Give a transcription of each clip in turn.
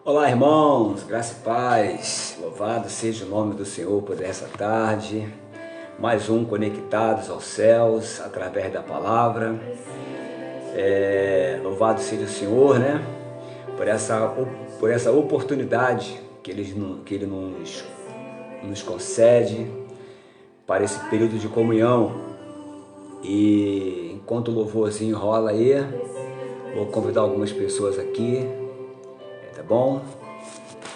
Olá, irmãos, graça e paz, louvado seja o nome do Senhor por essa tarde, mais um Conectados aos Céus, através da palavra. Louvado seja o Senhor, né, por essa oportunidade que Ele nos concede para esse período de comunhão. E enquanto o louvorzinho rola aí, vou convidar algumas pessoas aqui, tá bom?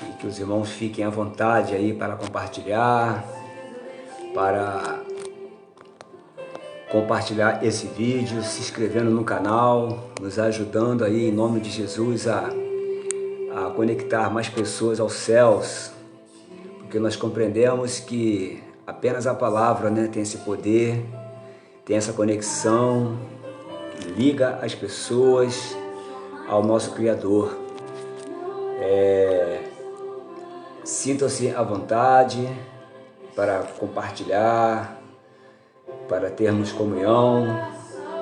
E que os irmãos fiquem à vontade aí para compartilhar esse vídeo, se inscrevendo no canal, nos ajudando aí em nome de Jesus a conectar mais pessoas aos céus, porque nós compreendemos que apenas a palavra, né, tem esse poder, tem essa conexão que liga as pessoas ao nosso Criador. Sintam-se à vontade para compartilhar, para termos comunhão.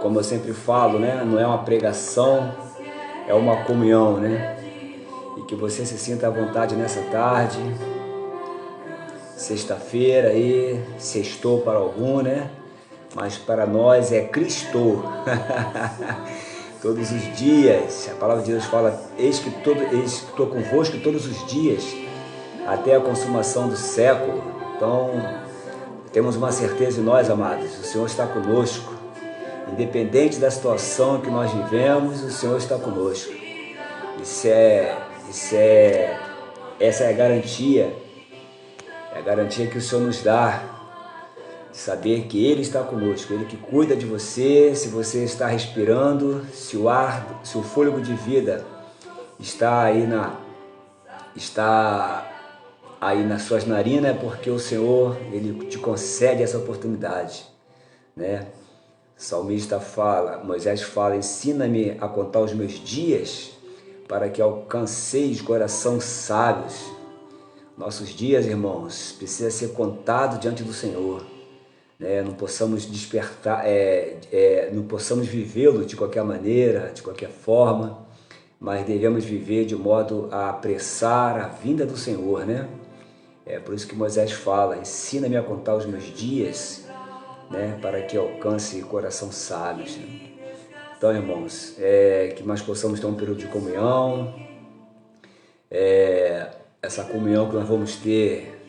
Como eu sempre falo, né? Não é uma pregação, é uma comunhão, né? E que você se sinta à vontade nessa tarde, sexta-feira aí, sextou para algum, né? Mas para nós é Cristo. Todos os dias, a palavra de Deus fala, eis que estou convosco todos os dias, até a consumação do século. Então, temos uma certeza em nós, amados, o Senhor está conosco. Independente da situação que nós vivemos, o Senhor está conosco. Essa é a garantia que o Senhor nos dá, de saber que Ele está conosco, Ele que cuida de você. Se você está respirando, se o fôlego de vida está aí nas suas narinas, é porque o Senhor, Ele te concede essa oportunidade, né? O salmista fala, Moisés fala, ensina-me a contar os meus dias, para que alcanceis coração sábios. Nossos dias, irmãos, precisa ser contado diante do Senhor, né? Não possamos despertar, não possamos vivê-lo de qualquer maneira, de qualquer forma, mas devemos viver de modo a apressar a vinda do Senhor, né? É por isso que Moisés fala, ensina-me a contar os meus dias, né, para que alcance coração sábios. Então, irmãos, que nós possamos ter um período de comunhão. Essa comunhão que nós vamos ter,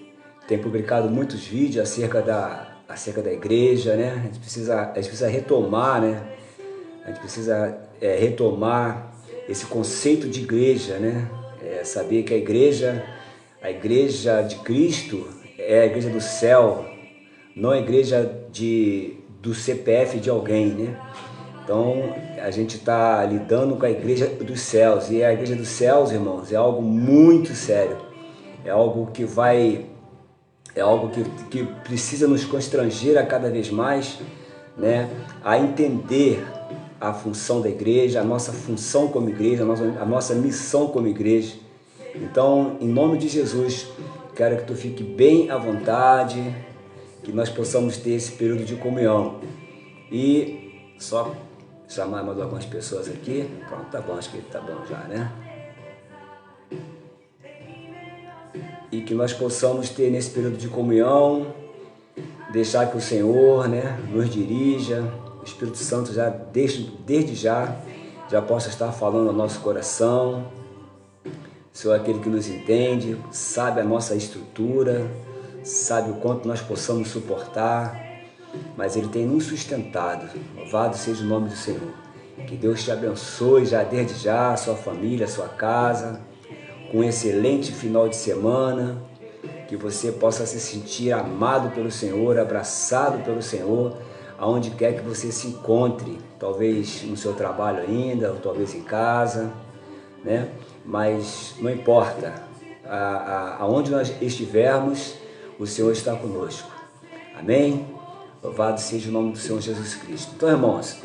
tem publicado muitos vídeos acerca da igreja, né? A gente precisa retomar, né? A gente precisa retomar esse conceito de igreja, né? Saber que a igreja de Cristo é a igreja do céu, não a igreja do CPF de alguém, né? Então, a gente está lidando com a igreja dos céus, e a igreja dos céus, irmãos, é algo muito sério, é algo que precisa nos constranger a cada vez mais, né, a entender a função da igreja, a nossa função como igreja, a nossa missão como igreja. Então, em nome de Jesus, quero que tu fique bem à vontade, que nós possamos ter esse período de comunhão. E só chamar mais algumas pessoas aqui. Pronto, tá bom, acho que tá bom já, né? E que nós possamos ter nesse período de comunhão, deixar que o Senhor, né, nos dirija, o Espírito Santo já desde já possa estar falando ao nosso coração. O Senhor é aquele que nos entende, sabe a nossa estrutura, sabe o quanto nós possamos suportar, mas Ele tem nos sustentado. Louvado seja o nome do Senhor. Que Deus te abençoe já desde já, a sua família, a sua casa, com um excelente final de semana, que você possa se sentir amado pelo Senhor, abraçado pelo Senhor, aonde quer que você se encontre, talvez no seu trabalho ainda, ou talvez em casa, né? Mas não importa, aonde nós estivermos, o Senhor está conosco. Amém? Louvado seja o nome do Senhor Jesus Cristo. Então, irmãos,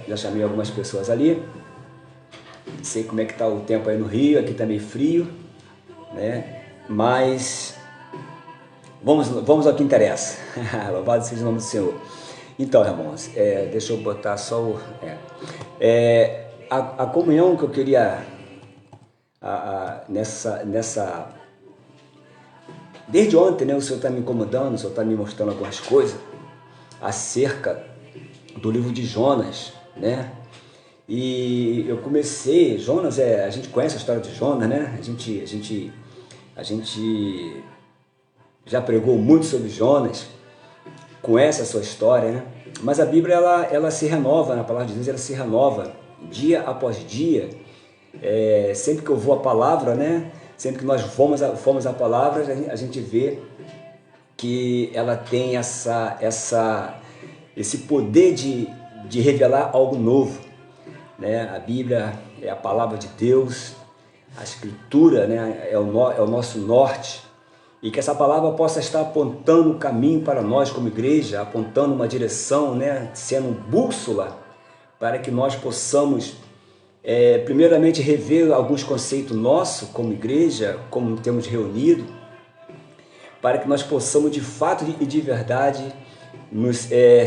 já chamei algumas pessoas ali. Não sei como é que está o tempo aí no Rio, aqui está meio frio, né? Mas vamos ao que interessa. Louvado seja o nome do Senhor. Então, irmãos, deixa eu botar só a comunhão que eu queria Desde ontem, né, o Senhor está me incomodando, o Senhor está me mostrando algumas coisas acerca do livro de Jonas, né? E eu comecei, Jonas, a gente conhece a história de Jonas, né? A gente já pregou muito sobre Jonas, conhece a sua história, né? Mas a Bíblia, ela se renova, na palavra de Deus, ela se renova dia após dia. Sempre que eu vou à palavra, né? Sempre que nós fomos à palavra, a gente vê que ela tem esse poder de revelar algo novo, né? A Bíblia é a palavra de Deus, a Escritura, né? é o nosso norte, e que essa palavra possa estar apontando um caminho para nós como igreja, apontando uma direção, né? Sendo bússola para que nós possamos primeiramente rever alguns conceitos nossos como igreja, como temos reunido, para que nós possamos de fato e de verdade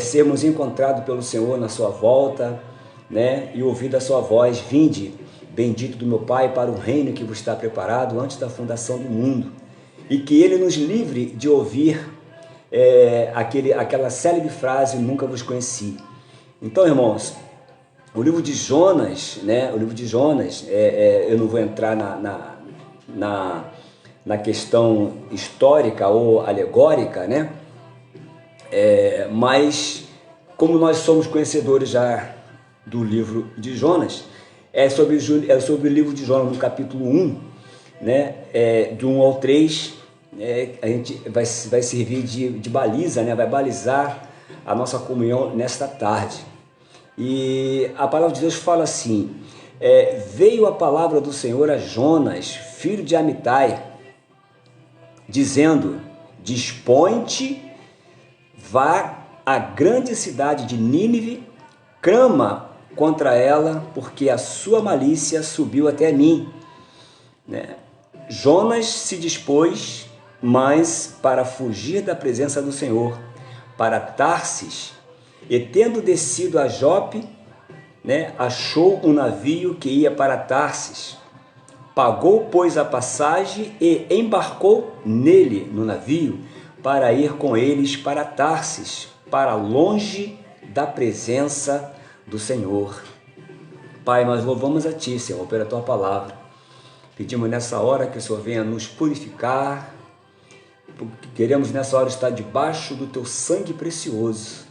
sermos encontrados pelo Senhor na sua volta, né? E ouvir a sua voz: vinde, bendito do meu Pai, para o reino que vos está preparado antes da fundação do mundo. E que Ele nos livre de ouvir aquela célebre frase: nunca vos conheci. Então, irmãos, o livro de Jonas, né? O livro de Jonas, eu não vou entrar na questão histórica ou alegórica, né? Mas como nós somos conhecedores já do livro de Jonas, é sobre o livro de Jonas, no capítulo 1, né? Do 1 ao 3, a gente vai servir de baliza, né? Vai balizar a nossa comunhão nesta tarde. E a palavra de Deus fala assim: veio a palavra do Senhor a Jonas, filho de Amitai, dizendo: dispõe-te, vá à grande cidade de Nínive, clama contra ela, porque a sua malícia subiu até mim. Né? Jonas se dispôs, mas para fugir da presença do Senhor, para Tarsis, e tendo descido a Jope, né, achou um navio que ia para Tarsis. Pagou, pois, a passagem e embarcou nele, no navio, para ir com eles para Tarsis, para longe da presença do Senhor. Pai, nós louvamos a Ti, Senhor, pela Tua palavra. Pedimos nessa hora que o Senhor venha nos purificar. Queremos nessa hora estar debaixo do Teu sangue precioso.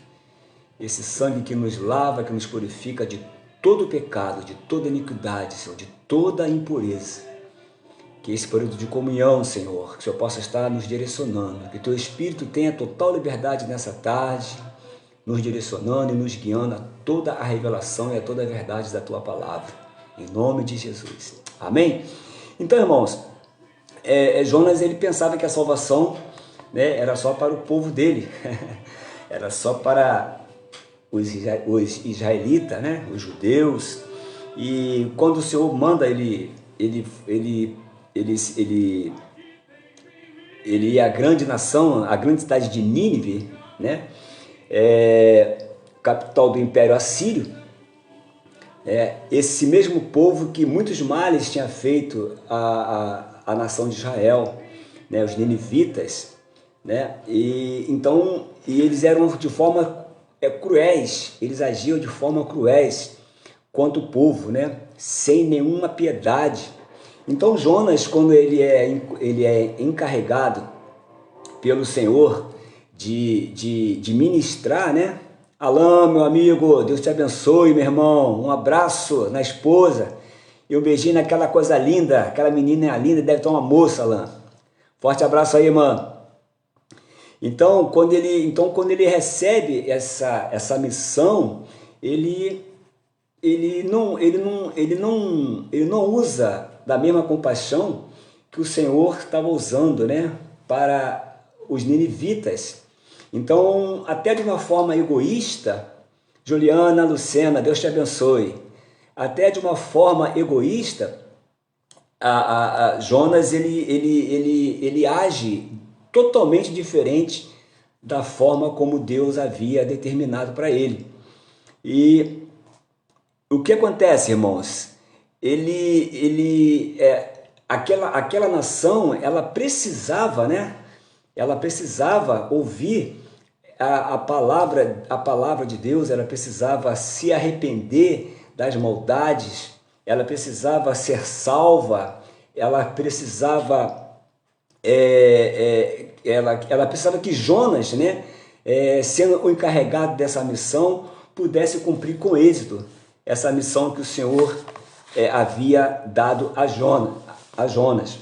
Esse sangue que nos lava, que nos purifica de todo pecado, de toda iniquidade, Senhor, de toda impureza. Que esse período de comunhão, Senhor, que o Senhor possa estar nos direcionando, que Teu Espírito tenha total liberdade nessa tarde, nos direcionando e nos guiando a toda a revelação e a toda a verdade da Tua palavra. Em nome de Jesus. Amém? Então, irmãos, Jonas, ele pensava que a salvação, né, era só para o povo dele, era só para os israelitas, né, os judeus. E quando o Senhor manda ele ia à grande nação, à grande cidade de Nínive, né, capital do Império Assírio, esse mesmo povo que muitos males tinha feito a nação de Israel, né, os ninivitas, né, e eles eram de forma cruéis, eles agiam de forma cruéis contra o povo, né, sem nenhuma piedade. Então Jonas, quando ele é encarregado pelo Senhor de ministrar, né? Alain, meu amigo, Deus te abençoe, meu irmão, um abraço na esposa e um beijinho naquela coisa linda, aquela menina linda, deve ter uma moça, Alain. Forte abraço aí, mano. Então, quando ele recebe essa missão, ele não usa da mesma compaixão que o Senhor estava usando, né, para os ninivitas. Então, até de uma forma egoísta, Juliana, Lucena, Deus te abençoe, até de uma forma egoísta, Jonas ele age totalmente diferente da forma como Deus havia determinado para ele. E o que acontece, irmãos? aquela nação, ela precisava, né? Ela precisava ouvir a palavra de Deus, ela precisava se arrepender das maldades, ela precisava ser salva, ela precisava, ela precisava que Jonas, né, sendo o encarregado dessa missão, pudesse cumprir com êxito essa missão que o Senhor havia dado a Jonas.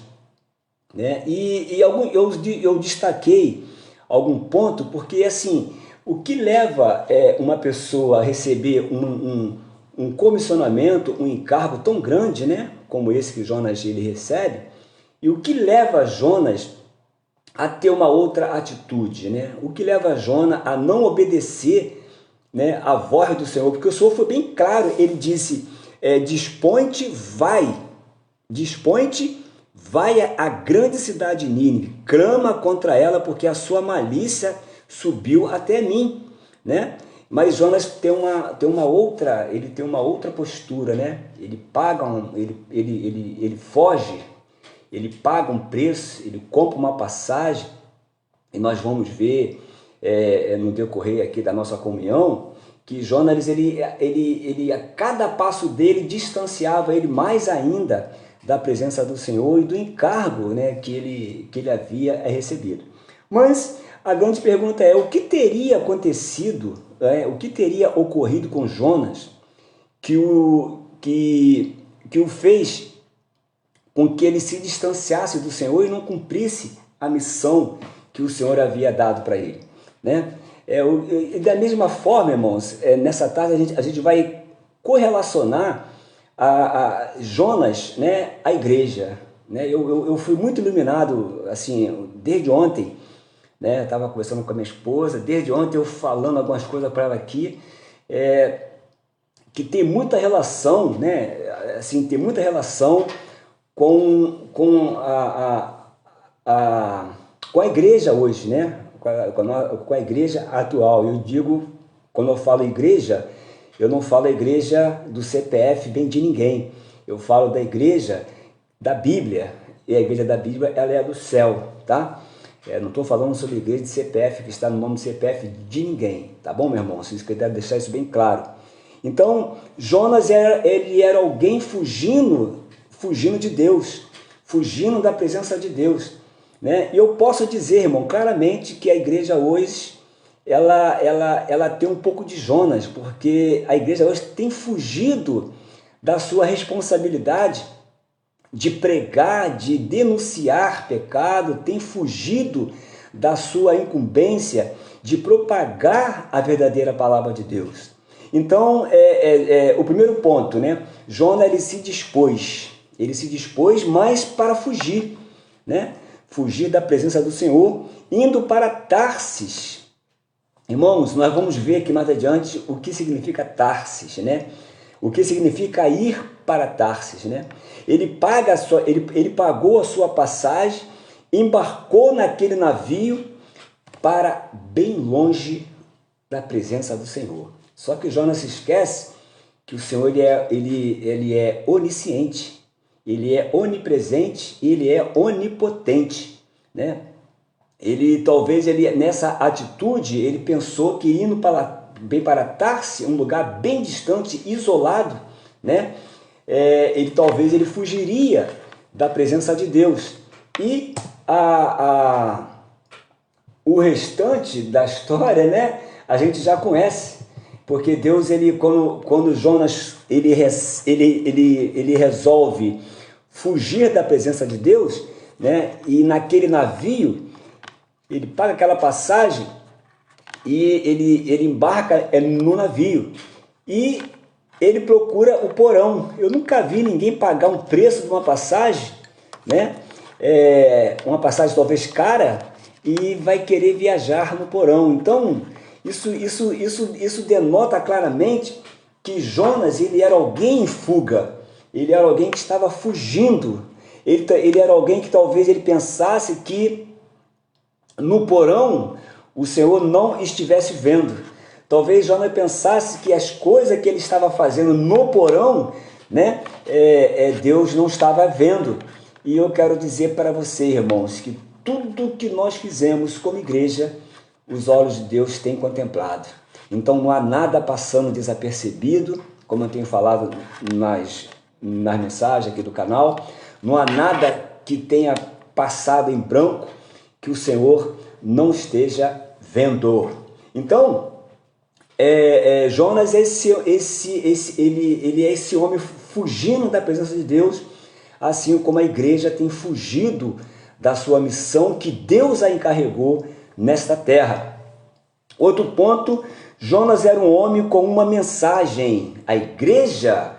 Né? Eu destaquei algum ponto porque, assim, o que leva uma pessoa a receber um comissionamento, um encargo tão grande, né, como esse que Jonas ele recebe, e o que leva Jonas a ter uma outra atitude, né? O que leva Jonas a não obedecer, né, a voz do Senhor, porque o Senhor foi bem claro, ele disse, dispõe-te, vai à grande cidade Nínive, clama contra ela, porque a sua malícia subiu até mim, né? Mas Jonas tem uma outra postura, né? Ele foge, ele paga um preço, ele compra uma passagem, e nós vamos ver no decorrer aqui da nossa comunhão, que Jonas, ele a cada passo dele distanciava ele mais ainda da presença do Senhor e do encargo, né, que ele havia recebido. Mas a grande pergunta é, o que teria acontecido, o que teria ocorrido com Jonas que o fez com que ele se distanciasse do Senhor e não cumprisse a missão que o Senhor havia dado para ele, né? Da mesma forma, irmãos, nessa tarde a gente vai correlacionar a Jonas, né, à igreja, né? Eu fui muito iluminado, assim, desde ontem, né? Estava conversando com a minha esposa, desde ontem eu falando algumas coisas para ela aqui, que tem muita relação, né? Assim, tem muita relação com a igreja hoje, né? Com a igreja atual. Eu digo, quando eu falo igreja, eu não falo a igreja do CPF bem de ninguém. Eu falo da igreja da Bíblia. E a igreja da Bíblia, ela é do céu, tá? Não estou falando sobre a igreja de CPF, que está no nome de CPF de ninguém. Tá bom, meu irmão? Vocês querem deixar isso bem claro. Então, Jonas, ele era alguém fugindo de Deus, fugindo da presença de Deus, né? E eu posso dizer, irmão, claramente que a igreja hoje, ela tem um pouco de Jonas, porque a igreja hoje tem fugido da sua responsabilidade de pregar, de denunciar pecado, tem fugido da sua incumbência de propagar a verdadeira palavra de Deus. Então, o primeiro ponto, né? Jonas, ele se dispôs, mas para fugir, né? Fugir da presença do Senhor, indo para Tarsis. Irmãos, nós vamos ver aqui mais adiante o que significa Tarsis, né? O que significa ir para Tarsis, né? Ele pagou a sua passagem, embarcou naquele navio para bem longe da presença do Senhor. Só que Jonas se esquece que o Senhor ele é onisciente, ele é onipresente, ele é onipotente, né? Talvez nessa atitude, ele pensou que indo para Tarsis, um lugar bem distante, isolado, né? Talvez ele fugiria da presença de Deus. E o restante da história, né, a gente já conhece, porque Deus, quando Jonas ele resolve fugir da presença de Deus, né, e naquele navio ele paga aquela passagem e ele embarca no navio e ele procura o porão. Eu nunca vi ninguém pagar um preço de uma passagem, né? Uma passagem talvez cara, e vai querer viajar no porão. Então, isso denota claramente que Jonas, ele era alguém em fuga, ele era alguém que estava fugindo, ele era alguém que talvez ele pensasse que no porão o Senhor não estivesse vendo. Talvez Jonas pensasse que as coisas que ele estava fazendo no porão, né, Deus não estava vendo. E eu quero dizer para você, irmãos, que tudo que nós fizemos como igreja, os olhos de Deus têm contemplado. Então não há nada passando desapercebido, como eu tenho falado nas mensagens aqui do canal, não há nada que tenha passado em branco que o Senhor não esteja vendo. Então, Jonas ele é esse homem fugindo da presença de Deus, assim como a igreja tem fugido da sua missão que Deus a encarregou nesta terra. Outro ponto, Jonas era um homem com uma mensagem. A igreja,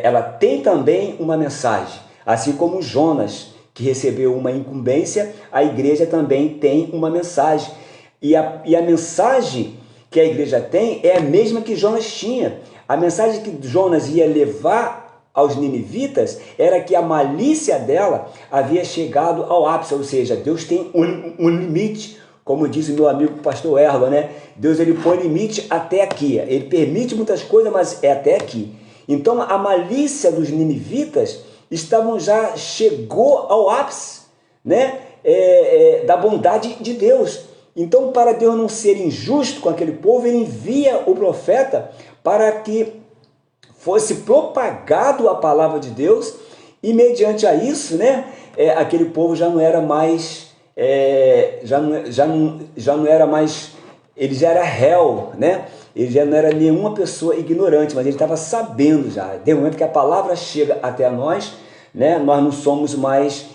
ela tem também uma mensagem. Assim como Jonas, que recebeu uma incumbência, a igreja também tem uma mensagem. E a mensagem que a igreja tem é a mesma que Jonas tinha. A mensagem que Jonas ia levar aos ninivitas era que a malícia dela havia chegado ao ápice, ou seja, Deus tem um limite, como diz o meu amigo pastor Erlo, né? Deus ele põe limite até aqui, ele permite muitas coisas, mas é até aqui. Então a malícia dos ninivitas já chegou ao ápice, né? Da bondade de Deus. Então, para Deus não ser injusto com aquele povo, ele envia o profeta para que fosse propagado a palavra de Deus, e mediante a isso, né, aquele povo já não era mais, já não era mais, ele já era réu, né? Ele já não era nenhuma pessoa ignorante, mas ele estava sabendo já. De momento que a palavra chega até nós, né, nós não somos mais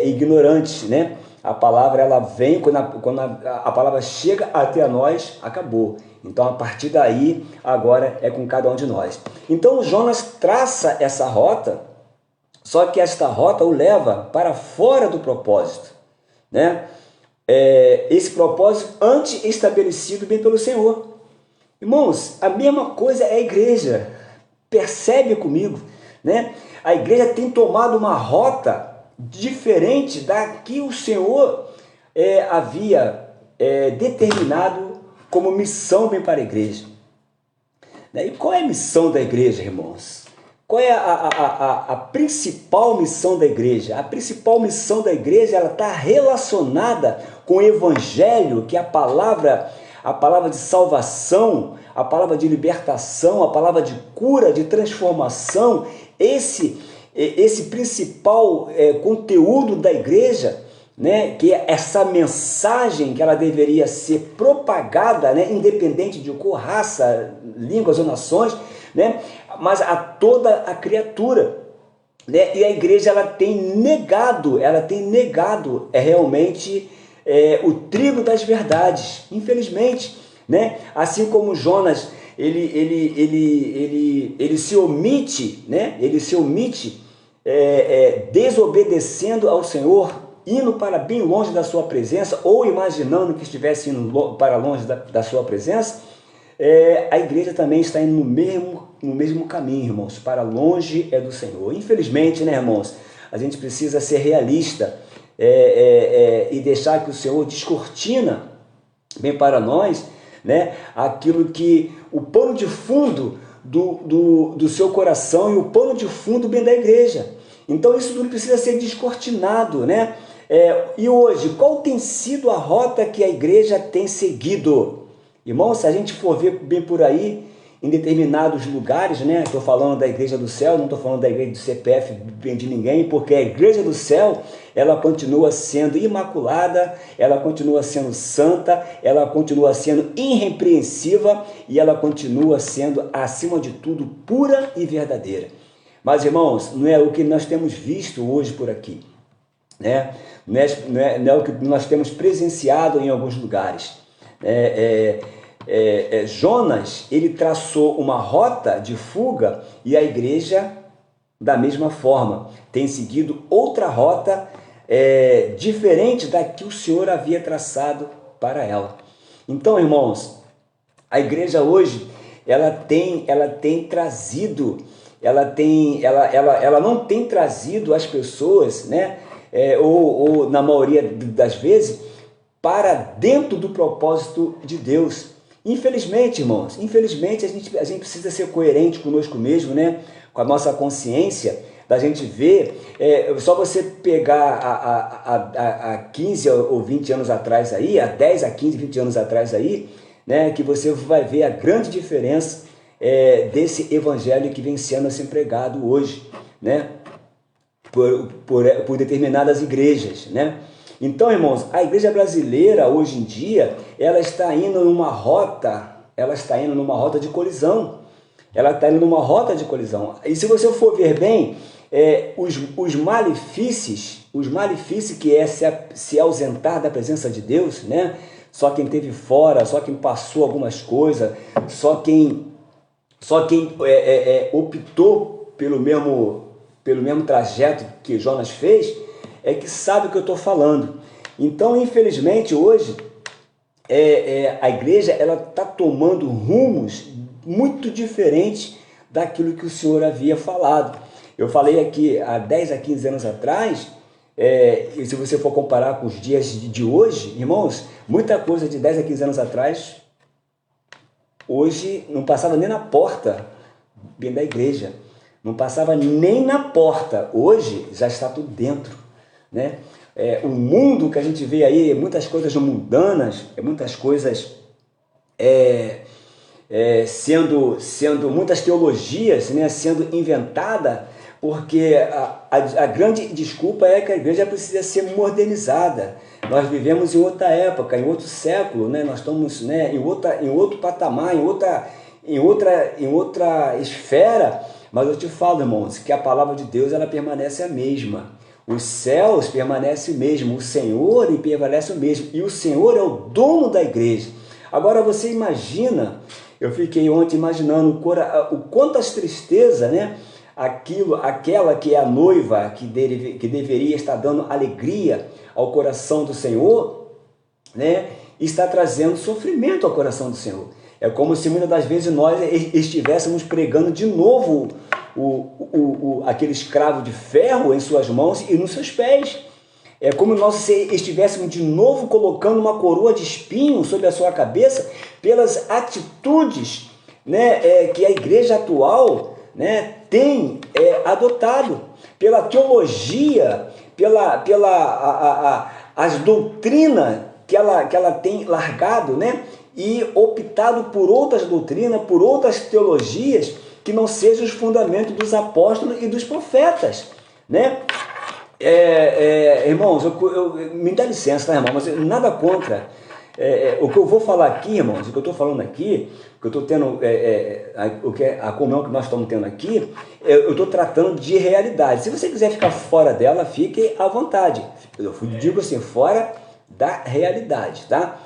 ignorantes, né? A palavra ela vem, quando a palavra chega até nós, acabou. Então a partir daí, agora é com cada um de nós. Então Jonas traça essa rota, só que esta rota o leva para fora do propósito, né? Esse propósito antes estabelecido bem pelo Senhor. Irmãos, a mesma coisa é a igreja. Percebe comigo, né? A igreja tem tomado uma rota diferente da que o Senhor havia determinado como missão bem para a igreja. E qual é a missão da igreja, irmãos? Qual é a principal missão da igreja? A principal missão da igreja está relacionada com o evangelho, que é a palavra de salvação, a palavra de libertação, a palavra de cura, de transformação. Esse principal conteúdo da igreja, né, que é essa mensagem que ela deveria ser propagada, né, independente de cor, raça, línguas ou nações, né, mas a toda a criatura, né, e a igreja ela tem negado realmente o trigo das verdades, infelizmente, né, assim como Jonas ele se omite, né, desobedecendo ao Senhor, indo para bem longe da sua presença, ou imaginando que estivesse indo para longe da sua presença, a igreja também está indo no mesmo caminho, irmãos, para longe do Senhor. Infelizmente, né, irmãos, a gente precisa ser realista e deixar que o Senhor descortina bem para nós, né, aquilo que o pano de fundo do seu coração e o pano de fundo bem da igreja. Então isso tudo precisa ser descortinado, né? E hoje, qual tem sido a rota que a igreja tem seguido? Irmão, se a gente for ver bem por aí, em determinados lugares, né? Estou falando da igreja do céu, não estou falando da igreja do CPF bem de ninguém, porque a igreja do céu, ela continua sendo imaculada, ela continua sendo santa, ela continua sendo irrepreensiva e ela continua sendo, acima de tudo, pura e verdadeira. Mas, irmãos, não é o que nós temos visto hoje por aqui, né? Não é o que nós temos presenciado em alguns lugares. Jonas, ele traçou uma rota de fuga e a igreja, da mesma forma, tem seguido outra rota diferente da que o Senhor havia traçado para ela. Então, irmãos, a igreja hoje, ela não tem trazido as pessoas, né, ou na maioria das vezes, para dentro do propósito de Deus. Infelizmente, irmãos, a gente precisa ser coerente conosco mesmo, né, com a nossa consciência. da gente ver, só você pegar há 15 ou 20 anos atrás aí, há 10, a 15, 20 anos atrás aí, né, que você vai ver a grande diferença desse evangelho que vem sendo assim pregado hoje, né, por determinadas igrejas, né? Então, irmãos, a igreja brasileira hoje em dia, ela está indo numa rota de colisão. Ela está indo numa rota de colisão. E se você for ver bem, os malefícios que é se ausentar da presença de Deus, né? Só quem esteve fora, só quem passou algumas coisas, só quem optou pelo mesmo trajeto que Jonas fez, que sabe o que eu estou falando. Então, infelizmente, hoje, a igreja está tomando rumos muito diferentes daquilo que o Senhor havia falado. Eu falei aqui há 10 a 15 anos atrás, e se você for comparar com os dias de hoje, irmãos, muita coisa de 10 a 15 anos atrás, hoje não passava nem na porta dentro da igreja. Não passava nem na porta. Hoje já está tudo dentro, né? O mundo que a gente vê aí, muitas coisas mundanas, muitas coisas sendo muitas teologias, né, sendo inventada, porque a grande desculpa é que a igreja precisa ser modernizada. Nós vivemos em outra época, em outro século, né? Nós estamos, né, em outro patamar, em outra esfera. Mas eu te falo, irmãos, que a palavra de Deus ela permanece a mesma. Os céus permanecem o mesmo, o Senhor permanece o mesmo, e o Senhor é o dono da igreja. Agora você imagina, eu fiquei ontem imaginando o quantas tristezas, né? Aquela que é a noiva, que deveria estar dando alegria ao coração do Senhor, né? Está trazendo sofrimento ao coração do Senhor. É como se muitas das vezes nós estivéssemos pregando de novo aquele escravo de ferro em suas mãos e nos seus pés. É como nós estivéssemos de novo colocando uma coroa de espinho sobre a sua cabeça pelas atitudes, né, que a igreja atual, né, tem adotado, pela teologia, as doutrinas que ela tem largado, né, e optado por outras doutrinas, por outras teologias que não sejam os fundamentos dos apóstolos e dos profetas, né? Irmãos, me dá licença, tá, irmão? Mas nada contra. O que eu vou falar aqui, irmãos, o que eu estou falando aqui, o que eu estou tendo, a comunhão que nós estamos tendo aqui, eu estou tratando de realidade. Se você quiser ficar fora dela, fique à vontade. Eu digo assim, fora da realidade, tá?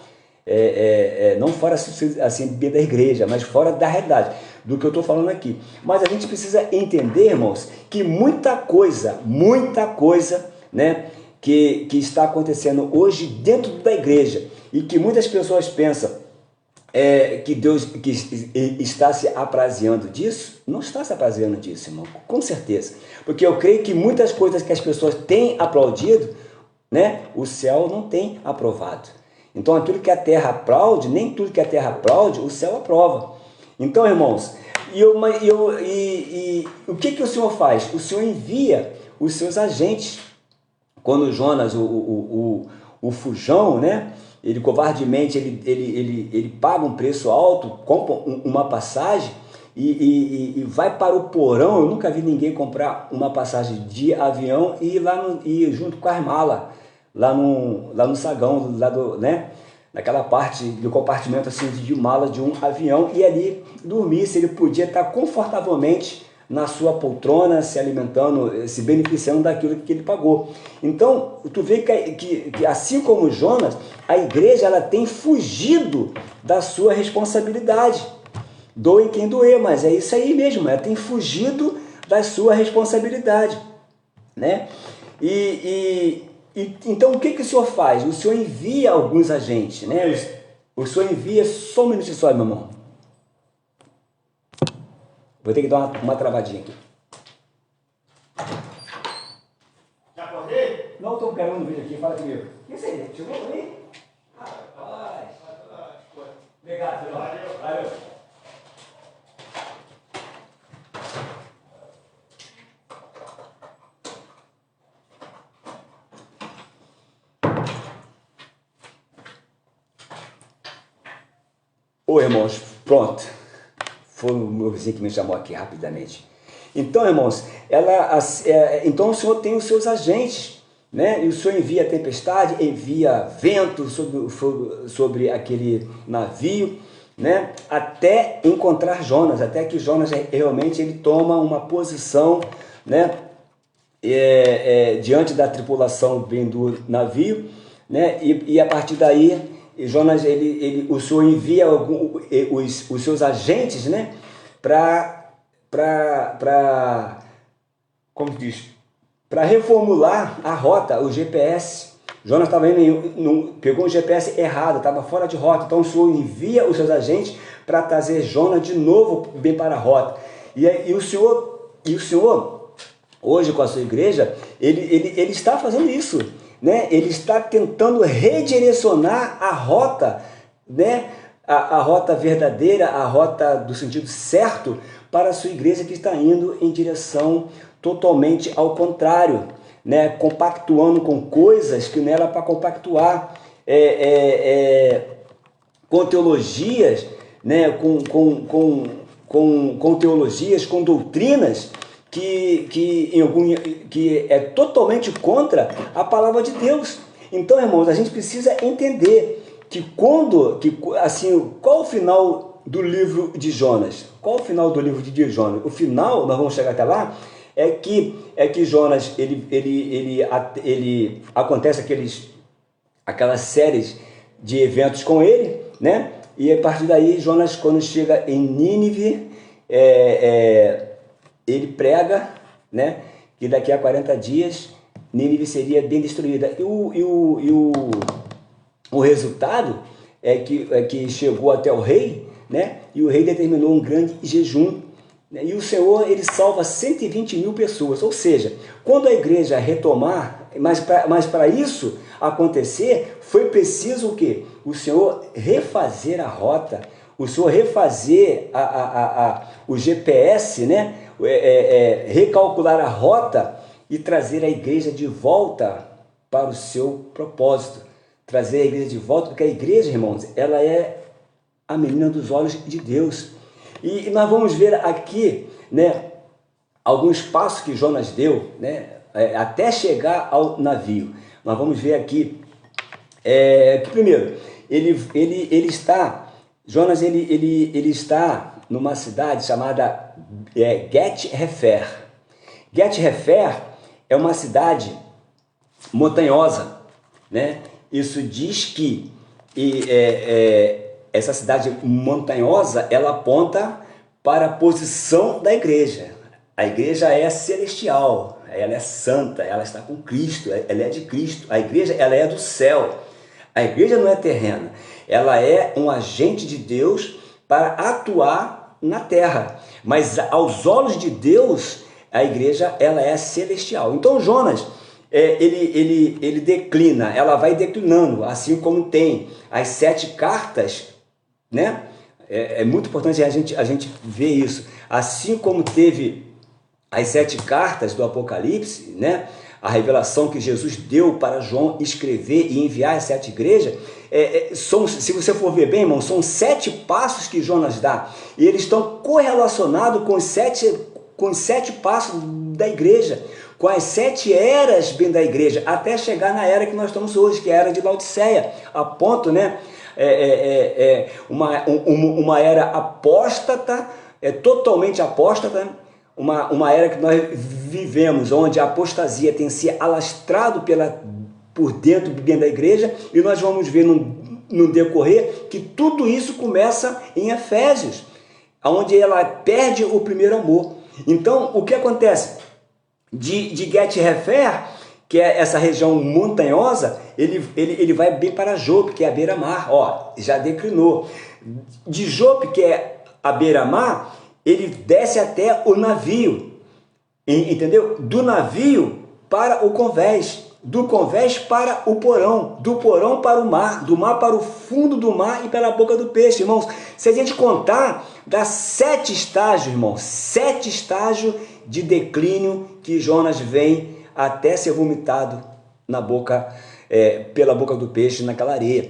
Não fora assim da igreja, mas fora da realidade do que eu estou falando aqui. Mas a gente precisa entender, irmãos, que muita coisa, né, que está acontecendo hoje dentro da igreja e que muitas pessoas pensam que Deus está se apraziando disso, não está se apraziando disso, irmão, com certeza. Porque eu creio que muitas coisas que as pessoas têm aplaudido, né, o céu não tem aprovado. Então aquilo que a terra aplaude, nem tudo que a terra aplaude, o céu aprova. Então, irmãos, o que o Senhor faz? O Senhor envia os seus agentes. Quando Jonas, o fujão, né? Ele covardemente ele paga um preço alto, compra uma passagem e vai para o porão. Eu nunca vi ninguém comprar uma passagem de avião e ir junto com as malas lá no saguão, né? Naquela parte do compartimento assim, de mala de um avião, e ali dormir. Se ele podia estar confortavelmente na sua poltrona, se alimentando, se beneficiando daquilo que ele pagou. Então, tu vê que assim como Jonas, a igreja ela tem fugido da sua responsabilidade. Doe quem doer, mas é isso aí mesmo, ela tem fugido da sua responsabilidade, né? Então, o que o Senhor faz? O Senhor envia alguns agentes, né? O Senhor envia, só um minutinho só, meu irmão. Vou ter que dar uma travadinha aqui. Já acordei? Não, estou gravando um vídeo aqui, fala comigo. O que isso aí? Chegou aí? Rapaz. Obrigado, irmão. Valeu. Ô, irmãos, pronto. Foi o meu vizinho que me chamou aqui rapidamente. Então, irmãos, então o Senhor tem os seus agentes, né? E o Senhor envia tempestade, envia vento sobre aquele navio, né? Até encontrar Jonas, até que Jonas realmente ele toma uma posição, né? Diante da tripulação bem do navio, né? E a partir daí Jonas, o Senhor envia os seus agentes, né? Como diz? Para reformular a rota, o GPS. Jonas estava pegou um GPS errado, estava fora de rota. Então o Senhor envia os seus agentes para trazer Jonas de novo bem para a rota. E o Senhor, hoje com a sua igreja, ele está fazendo isso, né? Ele está tentando redirecionar a rota, né? A rota verdadeira, a rota do sentido certo para a sua igreja que está indo em direção totalmente ao contrário, né? Compactuando com coisas que não era para compactuar, com teologias, né? com teologias, com doutrinas que é totalmente contra a palavra de Deus. Então, irmãos, a gente precisa entender que qual o final do livro de Jonas? Qual o final do livro de Jonas? O final, nós vamos chegar até lá, é que Jonas, acontece aquelas séries de eventos com ele, né? E a partir daí, Jonas, quando chega em Nínive, ele prega, né? Que daqui a 40 dias, Nínive seria bem destruída. E o resultado é que chegou até o rei, né? E o rei determinou um grande jejum. E o Senhor, ele salva 120 mil pessoas. Ou seja, quando a igreja retomar, mas para isso acontecer, foi preciso o quê? O Senhor refazer a rota, o Senhor refazer o GPS, né? Recalcular a rota e trazer a igreja de volta para o seu propósito. Trazer a igreja de volta, porque a igreja, irmãos, ela é a menina dos olhos de Deus. E nós vamos ver aqui, né, alguns passos que Jonas deu, né, até chegar ao navio. Nós vamos ver aqui que primeiro, Jonas está numa cidade chamada Gat-Hefer. Gat-Hefer é uma cidade montanhosa, né? Isso diz que essa cidade montanhosa, ela aponta para a posição da igreja. A igreja é celestial, ela é santa, ela está com Cristo, ela é de Cristo. A igreja, ela é do céu. A igreja não é terrena, ela é um agente de Deus para atuar na terra. Mas aos olhos de Deus, a igreja, ela é celestial. Então Jonas, ele declina, ela vai declinando, assim como tem as 7 cartas, né? É muito importante a gente ver isso. Assim como teve as 7 cartas do Apocalipse, né? A revelação que Jesus deu para João escrever e enviar as 7 igrejas, se você for ver bem, irmão, são 7 passos que Jonas dá, e eles estão correlacionados com os 7 passos da igreja, com as 7 eras bem da igreja, até chegar na era que nós estamos hoje, que é a era de Laodiceia, a ponto, né? Uma era apóstata, totalmente apóstata, uma era que nós vivemos, onde a apostasia tem se alastrado por dentro da igreja, e nós vamos ver no decorrer que tudo isso começa em Efésios, onde ela perde o primeiro amor. Então, o que acontece? De Gat-Hefer, que é essa região montanhosa, ele vai bem para Jope, que é a beira-mar, já declinou. De Jope, que é a beira-mar, ele desce até o navio, entendeu? Do navio para o convés, do convés para o porão, do porão para o mar, do mar para o fundo do mar e pela boca do peixe, irmãos. Se a gente contar, dá 7 estágios, irmãos, 7 estágios de declínio que Jonas vem até ser vomitado na boca, pela boca do peixe, naquela areia.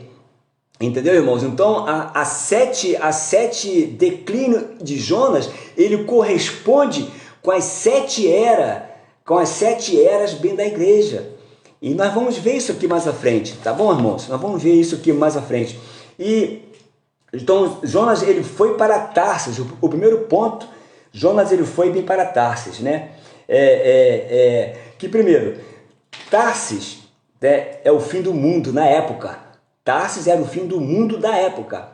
Entendeu, irmãos? Então, a sete declínio de Jonas, ele corresponde com as sete eras bem da igreja. E nós vamos ver isso aqui mais à frente, tá bom, irmãos? Nós vamos ver isso aqui mais à frente. E então Jonas, ele foi para Tarsis. O primeiro ponto, Jonas, ele foi bem para Tarsis, né? Que primeiro, Tarsis, né, é o fim do mundo na época. Tarsis era o fim do mundo da época.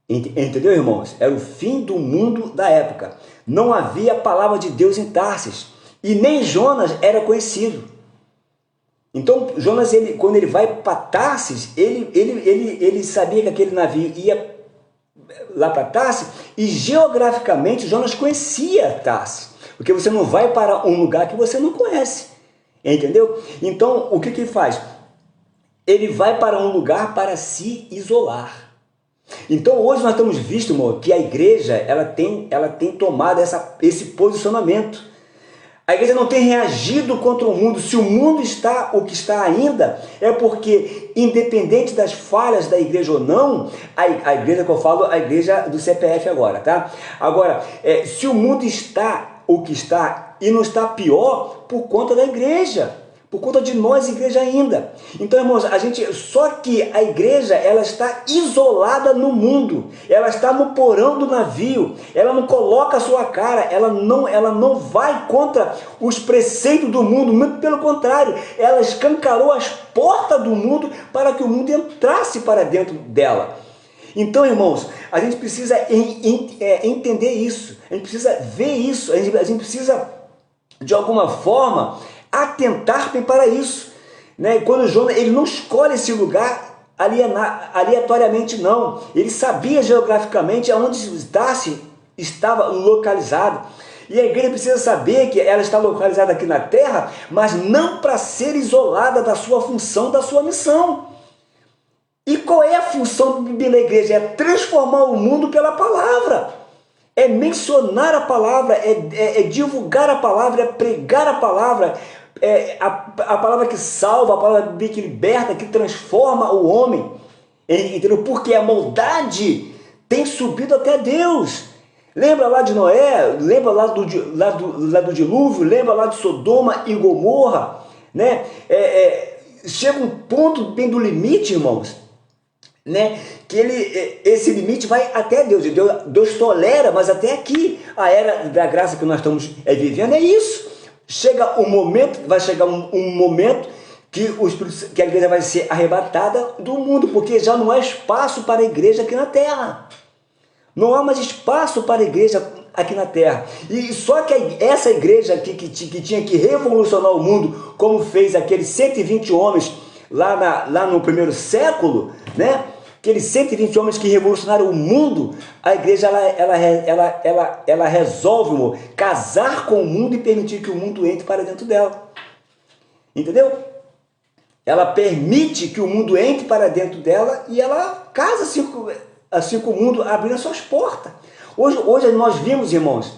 Entendeu, irmãos? Era o fim do mundo da época. Não havia palavra de Deus em Tarsis. E nem Jonas era conhecido. Então, Jonas, quando ele vai para Tarsis, ele sabia que aquele navio ia lá para Tarsis, e geograficamente Jonas conhecia Tarsis. Porque você não vai para um lugar que você não conhece. Entendeu? Então, o que ele faz? Ele vai para um lugar para se isolar. Então hoje nós temos visto, irmão, que a igreja ela tem tomado esse posicionamento. A igreja não tem reagido contra o mundo. Se o mundo está o que está ainda, é porque, independente das falhas da igreja ou não, a igreja que eu falo, a igreja do CPF agora, tá? Agora, se o mundo está o que está e não está pior, por conta da igreja. Por conta de nós, igreja ainda. Então, irmãos, só que a igreja, ela está isolada no mundo. Ela está no porão do navio. Ela não coloca a sua cara. Ela não vai contra os preceitos do mundo. Muito pelo contrário. Ela escancarou as portas do mundo para que o mundo entrasse para dentro dela. Então, irmãos, a gente precisa entender isso. A gente precisa ver isso. A gente precisa, de alguma forma, atentar bem para isso, né? Quando Jonas, ele não escolhe esse lugar aleatoriamente, não. Ele sabia geograficamente aonde Tarsis estava localizado. E a igreja precisa saber que ela está localizada aqui na terra, mas não para ser isolada da sua função, da sua missão. E qual é a função da igreja? É transformar o mundo pela palavra. É mencionar a palavra, é divulgar a palavra, é pregar a palavra, a palavra que salva, a palavra que liberta, que transforma o homem. Entendeu? Porque a maldade tem subido até Deus. Lembra lá de Noé? Lembra lá do dilúvio? Lembra lá de Sodoma e Gomorra? Né? Chega um ponto bem do limite, irmãos, né? Que esse limite vai até Deus. Deus tolera, mas até aqui. A era da graça que nós estamos vivendo é isso. Vai chegar um momento que a igreja vai ser arrebatada do mundo, porque já não há espaço para a igreja aqui na terra. Não há mais espaço para a igreja aqui na terra. E só que essa igreja que tinha que revolucionar o mundo, como fez aqueles 120 homens lá no primeiro século, né? Aqueles 120 homens que revolucionaram o mundo, a igreja ela resolve, irmão, casar com o mundo e permitir que o mundo entre para dentro dela. Entendeu? Ela permite que o mundo entre para dentro dela e ela casa assim com o mundo, abrindo as suas portas. Hoje nós vimos, irmãos,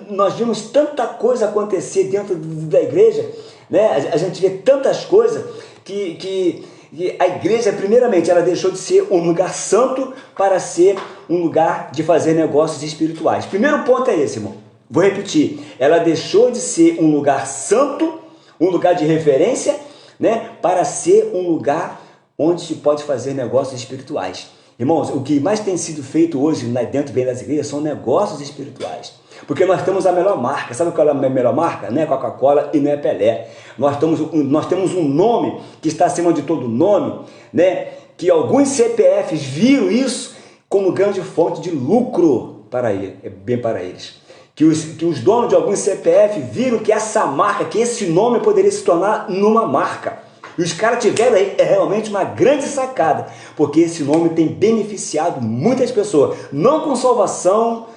nós vimos tanta coisa acontecer dentro da igreja, né? A gente vê tantas coisas que a igreja, primeiramente, ela deixou de ser um lugar santo para ser um lugar de fazer negócios espirituais. Primeiro ponto é esse, irmão. Vou repetir. Ela deixou de ser um lugar santo, um lugar de referência, né, para ser um lugar onde se pode fazer negócios espirituais. Irmãos, o que mais tem sido feito hoje dentro das igrejas são negócios espirituais. Porque nós temos a melhor marca. Sabe qual é a melhor marca? Não é Coca-Cola e não é Pelé. Nós temos um nome que está acima de todo nome, né? Que alguns CPFs viram isso como grande fonte de lucro para eles. Que os donos de alguns CPF viram que essa marca, que esse nome poderia se tornar numa marca. E os caras tiveram aí realmente uma grande sacada, porque esse nome tem beneficiado muitas pessoas, não com salvação,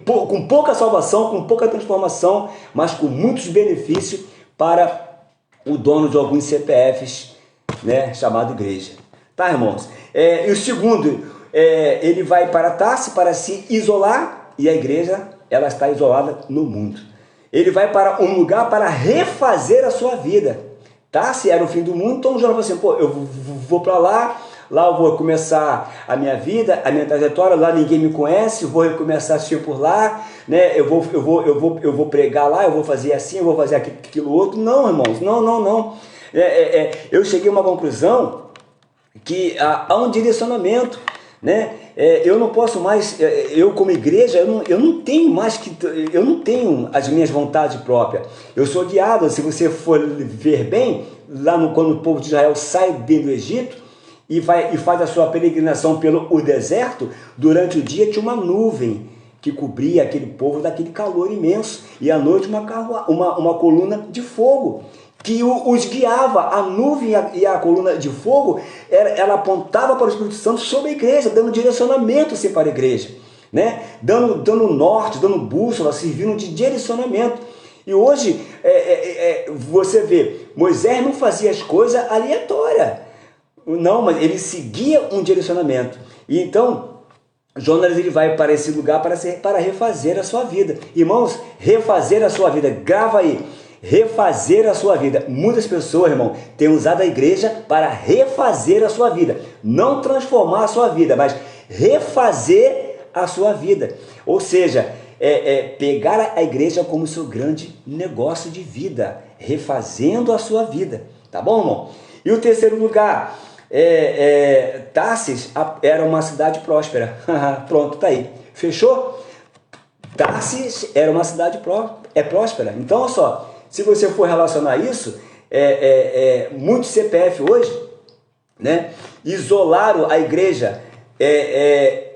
com pouca salvação, com pouca transformação, mas com muitos benefícios para o dono de alguns CPFs, né, chamado igreja. Tá, irmãos? E o segundo, ele vai para Tarsis para se isolar, e a igreja, ela está isolada no mundo. Ele vai para um lugar para refazer a sua vida. Tarsis era o fim do mundo, então Jonas falou assim, pô, eu vou para lá, lá eu vou começar a minha vida, a minha trajetória, lá ninguém me conhece, vou recomeçar assim por lá, né? Eu vou pregar lá, eu vou fazer assim, eu vou fazer aquilo outro. Não, irmãos, não. Eu cheguei a uma conclusão que há um direcionamento, né? Eu não posso mais, eu como igreja, eu não tenho mais eu não tenho as minhas vontades próprias. Eu sou guiado, se você for ver bem, quando o povo de Israel sai do Egito e faz a sua peregrinação pelo deserto, durante o dia tinha uma nuvem que cobria aquele povo daquele calor imenso, e à noite uma coluna de fogo que os guiava. A nuvem e a coluna de fogo, ela apontava para o Espírito Santo sobre a igreja, dando direcionamento assim, para a igreja, né? dando norte, dando bússola, servindo de direcionamento. E hoje, você vê, Moisés não fazia as coisas aleatórias, não, mas ele seguia um direcionamento. E então, Jonas ele vai para esse lugar para refazer a sua vida. Irmãos, refazer a sua vida, grava aí. Refazer a sua vida. Muitas pessoas, irmão, têm usado a igreja para refazer a sua vida. Não transformar a sua vida, mas refazer a sua vida. Ou seja, pegar a igreja como seu grande negócio de vida, refazendo a sua vida. Tá bom, irmão? E o terceiro lugar, Tarsis era uma cidade próspera. Pronto, tá aí. Fechou? Tarsis era uma cidade próspera. Então, olha só. Se você for relacionar isso, muitos CPF hoje, né, isolaram a igreja,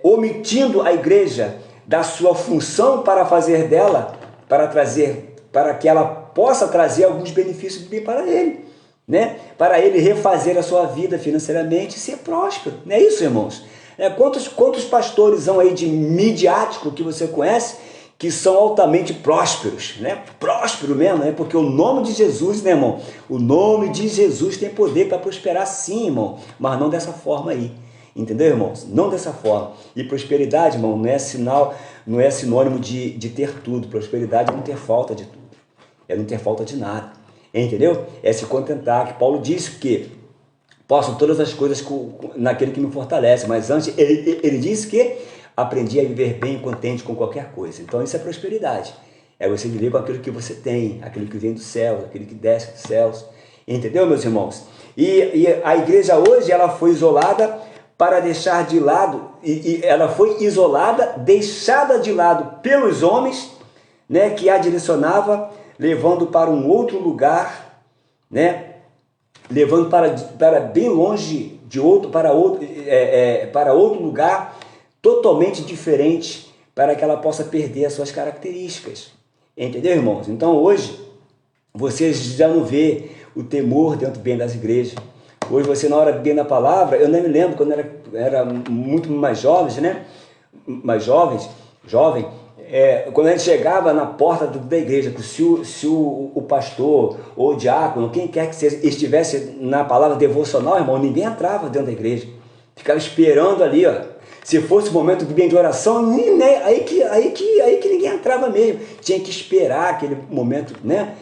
omitindo a igreja da sua função para fazer dela, para que ela possa trazer alguns benefícios para ele, né, para ele refazer a sua vida financeiramente e ser próspero. Não é isso, irmãos? Quantos pastores são aí de midiático que você conhece, que são altamente prósperos, né? Próspero mesmo, né? Porque o nome de Jesus, né, irmão? O nome de Jesus tem poder para prosperar sim, irmão, mas não dessa forma aí, entendeu, irmãos? Não dessa forma. E prosperidade, irmão, não é sinônimo de ter tudo. Prosperidade é não ter falta de tudo, é não ter falta de nada, entendeu? É se contentar, que Paulo disse que posso todas as coisas naquele que me fortalece, mas antes ele disse que aprendi a viver bem e contente com qualquer coisa. Então isso é prosperidade. É você viver com aquilo que você tem, aquilo que vem do céu, aquilo que desce dos céus. Entendeu, meus irmãos? E a igreja hoje, ela foi isolada para deixar de lado, e ela foi isolada, deixada de lado pelos homens, né, que a direcionava, levando para um outro lugar, né, levando para bem longe para outro lugar, totalmente diferente, para que ela possa perder as suas características. Entendeu, irmãos? Então hoje, você já não vê o temor dentro bem das igrejas. Hoje você, na hora de bem da palavra, eu nem me lembro, quando era muito mais jovens, né? Jovem, quando a gente chegava na porta da igreja, que se o pastor ou o diácono, quem quer que seja, estivesse na palavra devocional, irmão, ninguém entrava dentro da igreja. Ficava esperando ali, ó. Se fosse o momento de oração, aí que ninguém entrava mesmo. Tinha que esperar aquele momento, né?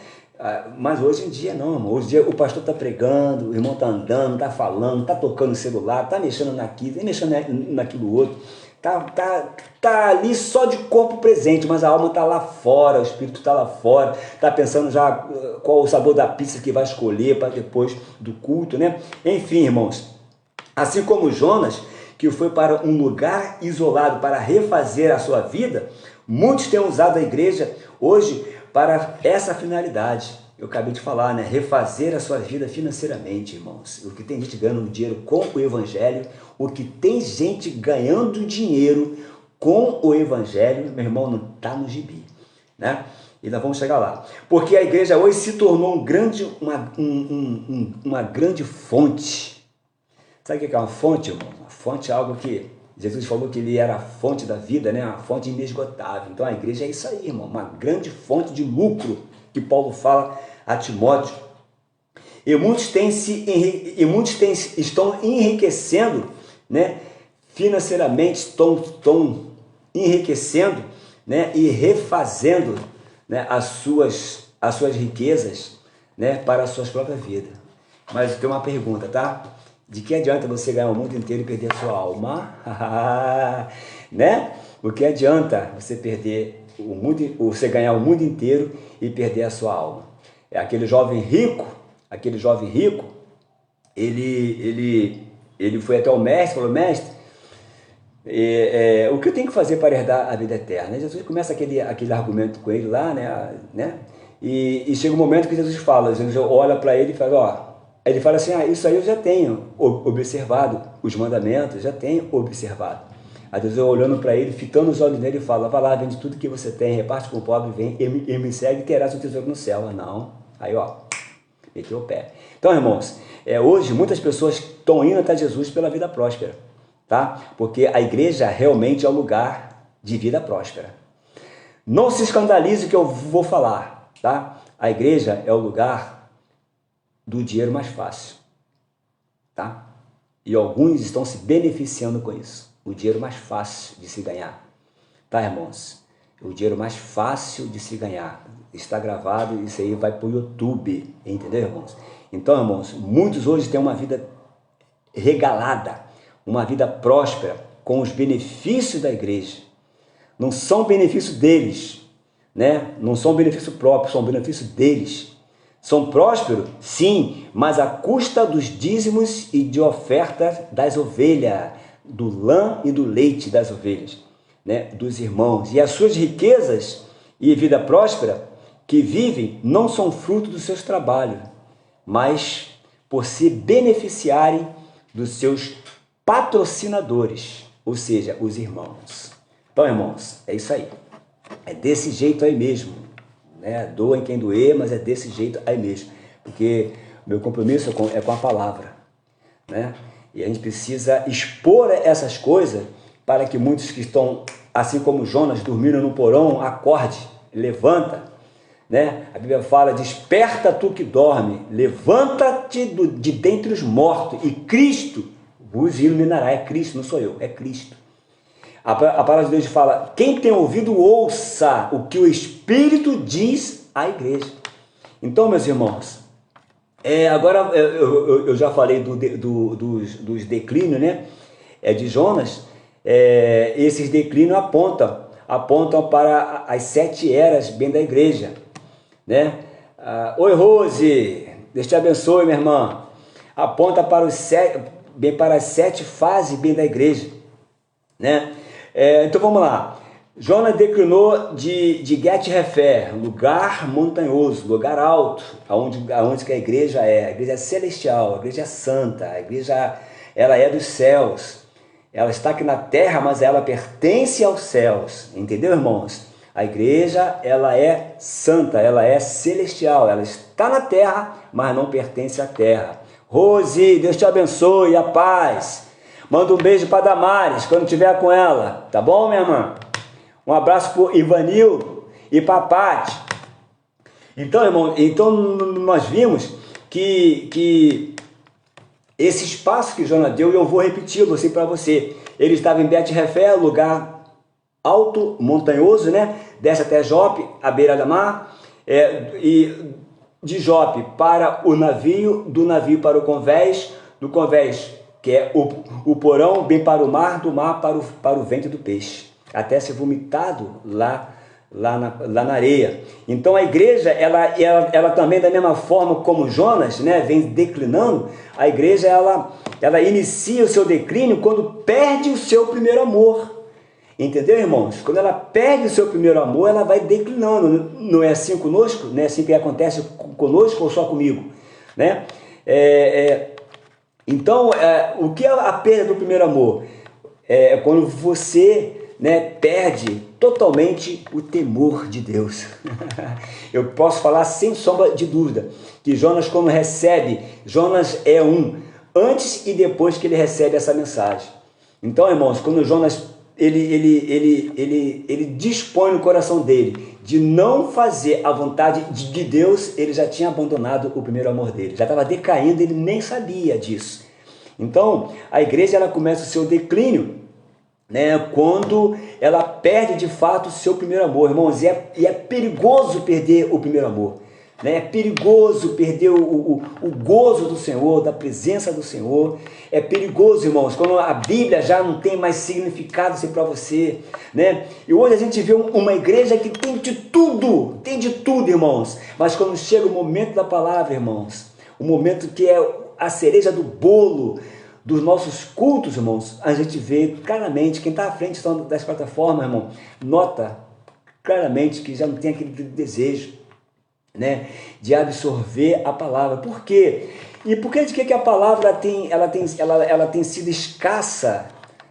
Mas hoje em dia não, irmão. Hoje em dia o pastor está pregando, o irmão está andando, está falando, está tocando no celular, está mexendo naquilo, está mexendo naquilo outro. Tá ali só de corpo presente, mas a alma está lá fora, o espírito está lá fora, está pensando já qual o sabor da pizza que vai escolher para depois do culto, né? Enfim, irmãos, assim como Jonas, que foi para um lugar isolado para refazer a sua vida, muitos têm usado a igreja hoje para essa finalidade. Eu acabei de falar, né? Refazer a sua vida financeiramente, irmãos. O que tem gente ganhando dinheiro com o evangelho, o que tem gente ganhando dinheiro com o evangelho, meu irmão, não está no gibi, né? E nós vamos chegar lá. Porque a igreja hoje se tornou uma grande fonte. Sabe o que é uma fonte, irmão? Uma fonte é algo que Jesus falou que ele era a fonte da vida, né? Uma fonte inesgotável. Então a igreja é isso aí, irmão. Uma grande fonte de lucro que Paulo fala a Timóteo. E muitos estão enriquecendo, né? Financeiramente, estão enriquecendo, né? E refazendo, né? as suas riquezas, né? Para as suas próprias vidas. Mas eu tenho uma pergunta, tá? De que adianta você ganhar o mundo inteiro e perder a sua alma? Né? O que adianta você perder o mundo, você ganhar o mundo inteiro e perder a sua alma? É aquele jovem rico, ele foi até o mestre, falou: mestre, o que eu tenho que fazer para herdar a vida eterna? Jesus começa aquele argumento com ele lá, né? E chega um momento que Jesus olha para ele e fala: ó, ele fala assim: isso aí eu já tenho observado, os mandamentos já tenho observado. Aí Deus olhando para ele, fitando os olhos nele, e fala: vai lá, vende tudo que você tem, reparte com o pobre, vem e me segue e terás o tesouro no céu. Não, aí meteu o pé. Então, irmãos, hoje muitas pessoas estão indo até Jesus pela vida próspera, tá? Porque a igreja realmente é o lugar de vida próspera. Não se escandalize que eu vou falar, tá? A igreja é o lugar do dinheiro mais fácil, tá? E alguns estão se beneficiando com isso. O dinheiro mais fácil de se ganhar, tá, irmãos? O dinheiro mais fácil de se ganhar. Está gravado, isso aí vai para o YouTube, entendeu, irmãos? Então, irmãos, muitos hoje têm uma vida regalada, uma vida próspera, com os benefícios da igreja. Não são benefícios deles, né? Não são benefício próprio, são benefícios deles. São prósperos? Sim, mas à custa dos dízimos e de ofertas das ovelhas, do lã e do leite das ovelhas, né? Dos irmãos. E as suas riquezas e vida próspera que vivem não são fruto dos seus trabalhos, mas por se beneficiarem dos seus patrocinadores, ou seja, os irmãos. Então, irmãos, é isso aí. É desse jeito aí mesmo, né? Doem quem doer, mas é desse jeito aí mesmo, porque meu compromisso é com a palavra, né? E a gente precisa expor essas coisas para que muitos que estão, assim como Jonas, dormindo no porão, acorde, levanta, né? A Bíblia fala: desperta tu que dorme, levanta-te de dentre os mortos, e Cristo vos iluminará. É Cristo, não sou eu, é Cristo. A palavra de Deus fala: quem tem ouvido, ouça o que o Espírito diz à igreja. Então, meus irmãos, agora eu já falei dos declínios, né? De Jonas. Esses declínios apontam para as 7 eras bem da igreja, né? Oi, Rose, Deus te abençoe, minha irmã. Aponta para as 7 fases bem da igreja, né? Então vamos lá. Jonas declinou de Bet-Refer, lugar montanhoso, lugar alto, aonde que a igreja é celestial, a igreja é santa, a igreja ela é dos céus, ela está aqui na terra, mas ela pertence aos céus, entendeu, irmãos? A igreja ela é santa, ela é celestial, ela está na terra, mas não pertence à terra. Rose, Deus te abençoe, a paz. Manda um beijo para Damares, quando estiver com ela, tá bom, minha irmã? Um abraço para o Ivanil e para a Paty. Então, irmão, nós vimos que esse espaço que Jonas deu, e eu vou repeti-lo assim para você. Ele estava em Bet-Refer, lugar alto, montanhoso, né? Desce até Jope, à beira da mar, e de Jope para o navio, do navio para o convés, do convés, que é o porão, bem para o mar, do mar para o ventre do peixe, até ser vomitado lá na areia. Então a igreja, ela também, da mesma forma como Jonas, né, vem declinando, a igreja ela inicia o seu declínio quando perde o seu primeiro amor. Entendeu, irmãos? Quando ela perde o seu primeiro amor, ela vai declinando. Não é assim conosco? Não é assim que acontece conosco ou só comigo, né? Então, o que é a perda do primeiro amor? É quando você, né, perde totalmente o temor de Deus. Eu posso falar sem sombra de dúvida que Jonas, quando recebe, Jonas é antes e depois que ele recebe essa mensagem. Então, irmãos, quando Jonas ele dispõe no coração dele de não fazer a vontade de Deus, ele já tinha abandonado o primeiro amor dele, já estava decaindo, ele nem sabia disso. Então, a igreja ela começa o seu declínio, né, quando ela perde de fato o seu primeiro amor, irmãos, e é perigoso perder o primeiro amor. né? É perigoso perder o gozo do Senhor, da presença do Senhor. É perigoso, irmãos, quando a Bíblia já não tem mais significado assim para você, né? E hoje a gente vê uma igreja que tem de tudo, irmãos. Mas quando chega o momento da palavra, irmãos, o momento que é a cereja do bolo dos nossos cultos, irmãos, a gente vê claramente, quem está à frente das plataformas, irmão, nota claramente que já não tem aquele desejo, né, de absorver a palavra. Por quê? E por que a palavra tem sido escassa,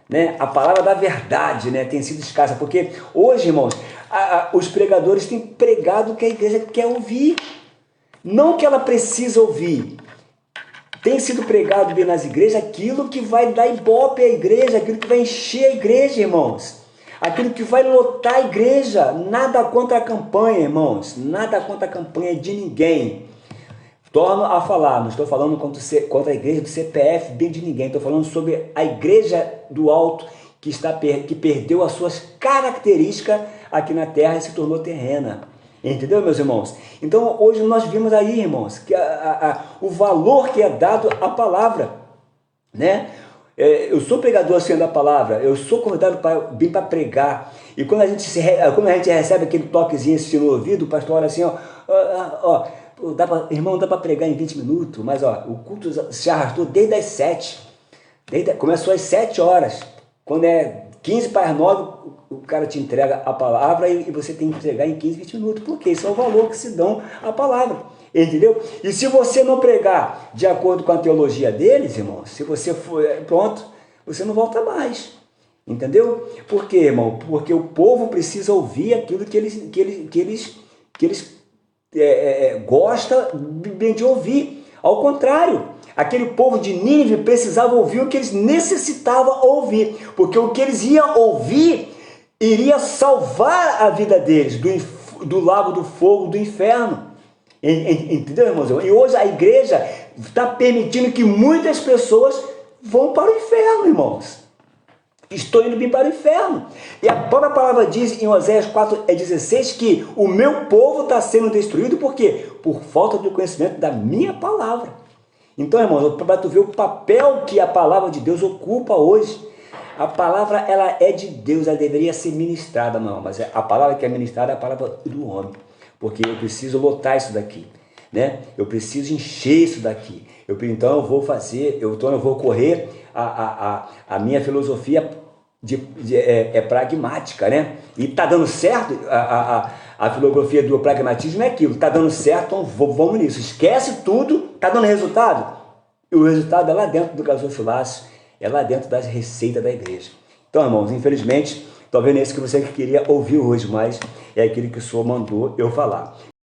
né? A palavra da verdade, né, tem sido escassa, porque hoje, irmãos, os pregadores têm pregado o que a igreja quer ouvir, não que ela precisa ouvir. Tem sido pregado bem nas igrejas aquilo que vai dar ibope à igreja, aquilo que vai encher a igreja, irmãos. Aquilo que vai lotar a igreja. Nada contra a campanha, irmãos. Nada contra a campanha de ninguém. Torno a falar, não estou falando contra a igreja do CPF, bem de ninguém. Estou falando sobre a igreja do alto que perdeu as suas características aqui na terra e se tornou terrena. Entendeu, meus irmãos? Então, hoje nós vimos aí, irmãos, que o valor que é dado à palavra, né? Eu sou pregador assim da palavra, eu sou convidado para vir para pregar. E quando a gente recebe aquele toquezinho assim no ouvido, o pastor olha assim, irmão, dá para pregar em 20 minutos, mas o culto se arrastou desde as 7. Começou às 7 horas. Quando é 15 para as 9, o cara te entrega a palavra e você tem que pregar em 15, 20 minutos. Porque isso é o valor que se dão à palavra. Entendeu? E se você não pregar de acordo com a teologia deles, irmão, se você for pronto, você não volta mais. Entendeu? Por quê, irmão? Porque o povo precisa ouvir aquilo que eles gostam bem de ouvir. Ao contrário, aquele povo de Nínive precisava ouvir o que eles necessitavam ouvir, porque o que eles iam ouvir iria salvar a vida deles do lago do fogo do inferno. Entendeu, irmãos? E hoje a igreja está permitindo que muitas pessoas vão para o inferno, irmãos. Estou indo bem para o inferno. E a própria palavra diz em Oséias 4,16 que o meu povo está sendo destruído por quê? Por falta de conhecimento da minha palavra. Então, irmãos, para tu ver o papel que a palavra de Deus ocupa hoje. A palavra, ela é de Deus, ela deveria ser ministrada, não, mas a palavra que é ministrada é a palavra do homem. Porque eu preciso lotar isso daqui, né? Eu preciso encher isso daqui. Então eu vou correr, a minha filosofia é pragmática, né? E está dando certo, a filosofia do pragmatismo é aquilo, está dando certo, então vamos nisso. Esquece tudo, está dando resultado? E o resultado é lá dentro do gasofilácio, é lá dentro das receitas da igreja. Então, irmãos, infelizmente, talvez não é isso que você queria ouvir hoje, mas é aquilo que o Senhor mandou eu falar.